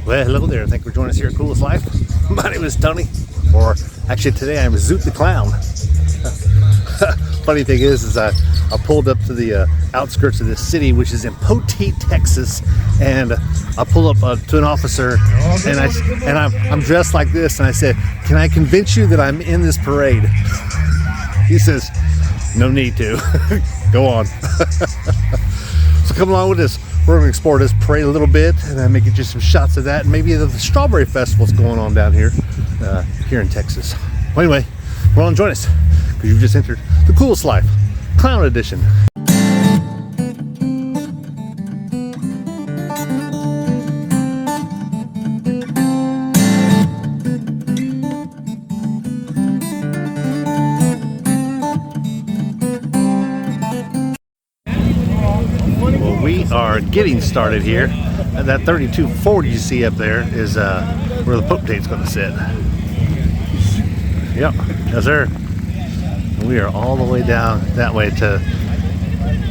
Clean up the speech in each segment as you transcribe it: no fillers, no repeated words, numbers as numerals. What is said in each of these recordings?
Well, hello there. Thank you for joining us here at Coolest Life. My name is Tony, or actually today I'm Zoot the Clown. Funny thing is I pulled up to the outskirts of this city, which is in Poteet, Texas, and I pulled up to an officer, and I'm dressed like this, and I said, "Can I convince you that I'm in this parade?" He says, "No need to. Go on." So come along with us. We're going to explore this parade a little bit, and I may get you some shots of that, and maybe the strawberry festival's going on down here, here in Texas. Well, anyway, well, join us, because you've just entered the Coolest Life, Clown Edition. We are getting started here. That 32 Ford you see up there is where the Poteet's going to sit. Yep, yes sir. We are all the way down that way to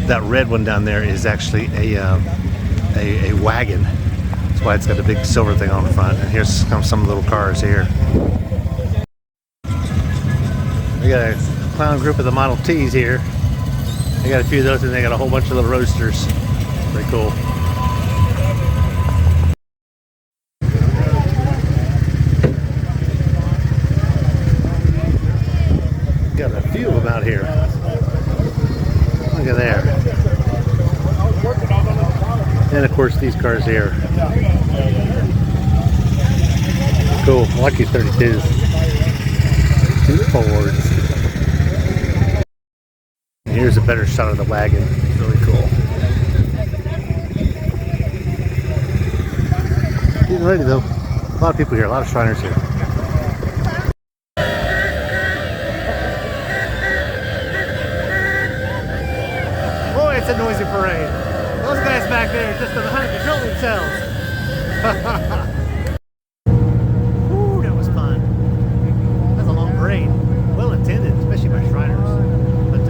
that red one down there is actually a wagon. That's why it's got a big silver thing on the front. And here's some little cars here. We got a clown group of the Model Ts here. They got a few of those, and they got a whole bunch of little roadsters. Pretty cool. Got a few of them out here. Look at there. And of course these cars here. Cool. I like these 32s. 2 Fords. Here's a better shot of the wagon. Really cool. Getting ready though. A lot of people here, a lot of Shriners here. Boy, it's a noisy parade. Those guys back there just don't know how to control themselves. Ooh, that was fun. That's a long parade. Well attended, especially by Shriners. But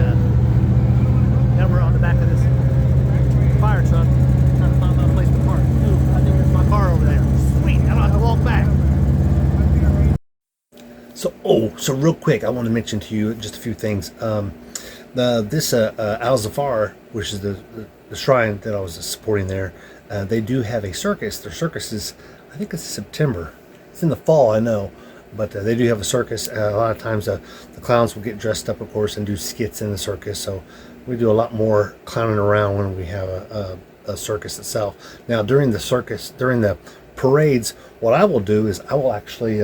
now we're on the back of this fire truck. Trying to find my place to park. Ooh, I think there's my car over there. Sweet, I don't have to walk back. So real quick, I want to mention to you just a few things. This Al Zafar, which is the shrine that I was supporting there, they do have a circus. Their circus is, I think it's September. It's in the fall, I know, but they do have a circus. A lot of times the clowns will get dressed up, of course, and do skits in the circus. So we do a lot more clowning around when we have a circus itself. Now during the parades, what I will do is I will actually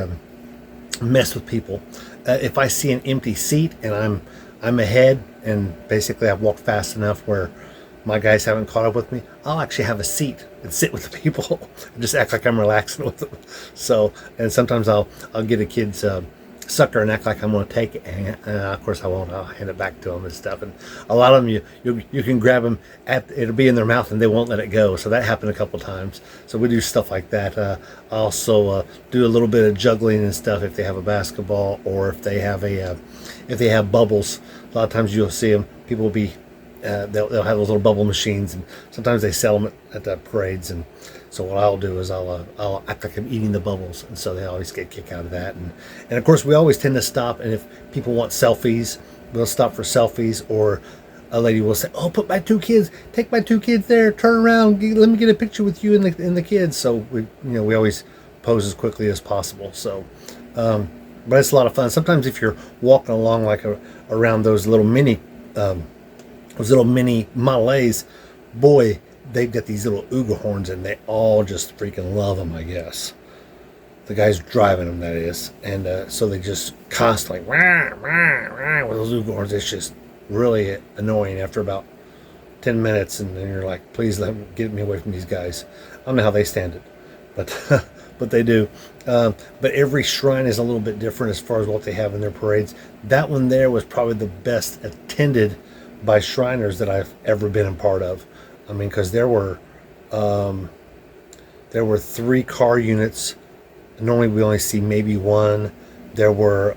mess with people. If I see an empty seat and I'm ahead, and basically I've walked fast enough where my guys haven't caught up with me, I'll actually have a seat and sit with the people and just act like I'm relaxing with them. So, and sometimes I'll get a kid's sucker and act like I'm going to take it, and of course I won't. I'll hand it back to them and stuff. And a lot of them you can grab them it'll be in their mouth and they won't let it go. So that happened a couple times. So we do stuff like that. I also do a little bit of juggling and stuff if they have a basketball, or if they have bubbles. A lot of times you'll see them. People will be they'll have those little bubble machines, and sometimes they sell them at the parades. And so what I'll do is I'll act like I'm eating the bubbles, and so they always get a kick out of that. And of course we always tend to stop, and if people want selfies, we'll stop for selfies, or a lady will say, "Oh, take my 2 kids there, turn around, let me get a picture with you and the kids." So we always pose as quickly as possible. So but it's a lot of fun. Sometimes if you're walking along around those little mini Model A's, boy, they've got these little Uga horns, and they all just freaking love them, I guess. The guys driving them, that is. And so they just constantly rah, rah, rah, with those Uga horns. It's just really annoying after about 10 minutes, and then you're like, please get me away from these guys. I don't know how they stand it, but but they do. But every shrine is a little bit different as far as what they have in their parades. That one there was probably the best attended by Shriners that I've ever been a part of. I mean, because there were 3 car units. Normally we only see maybe one. There were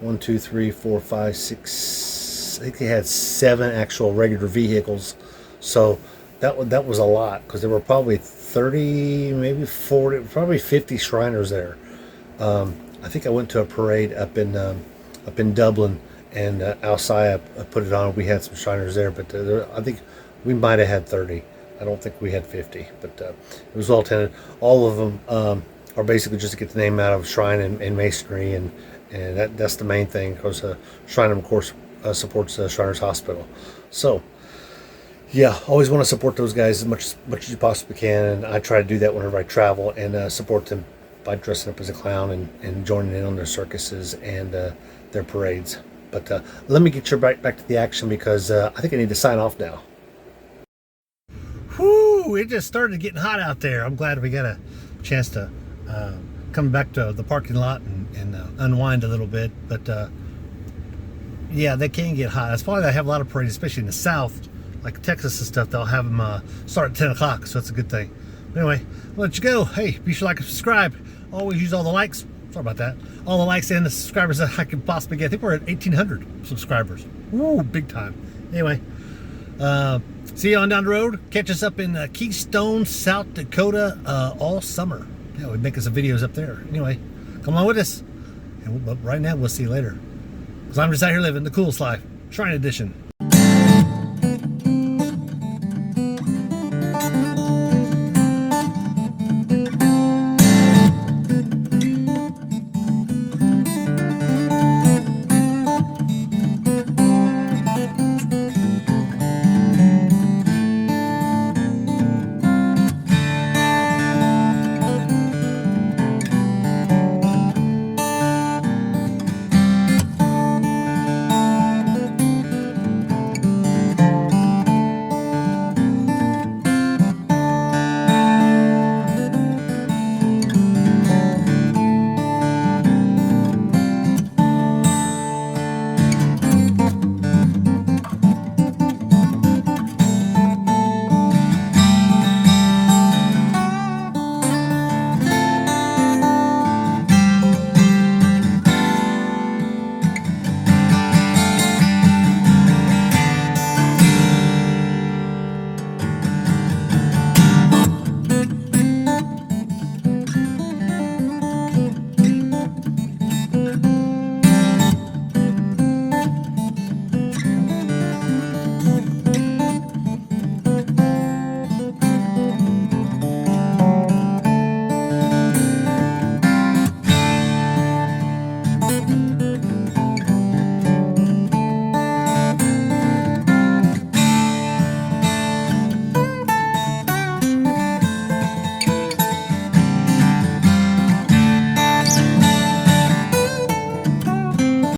1, 2, 3, 4, 5, 6. I think they had 7 actual regular vehicles. So that was a lot because there were probably 30, maybe 40, probably 50 Shriners there. I think I went to a parade up in Dublin, and Alsaya put it on. We had some Shriners there, but I think we might have had 30. I don't think we had 50, but it was well attended. All of them are basically just to get the name out of Shrine and Masonry, and that's the main thing because Shrine, of course, supports Shriners Hospital. So, yeah, always want to support those guys as much as you possibly can, and I try to do that whenever I travel and support them by dressing up as a clown and joining in on their circuses and their parades. But let me get you back to the action because I think I need to sign off now. Whoo! It just started getting hot out there. I'm glad we got a chance to come back to the parking lot and unwind a little bit. But yeah, they can get hot. That's why they have a lot of parades, especially in the South, like Texas and stuff. They'll have them start at 10 o'clock, so that's a good thing. But anyway, I'll let you go. Hey, be sure to like and subscribe. Always use all the likes. Sorry about that. All the likes and the subscribers that I can possibly get. I think we're at 1,800 subscribers. Woo, big time. Anyway, see you on down the road. Catch us up in Keystone, South Dakota all summer. Yeah, we're making some videos up there. Anyway, come on with us. But right now, we'll see you later. Because I'm just out here living the coolest life. Shrine Edition.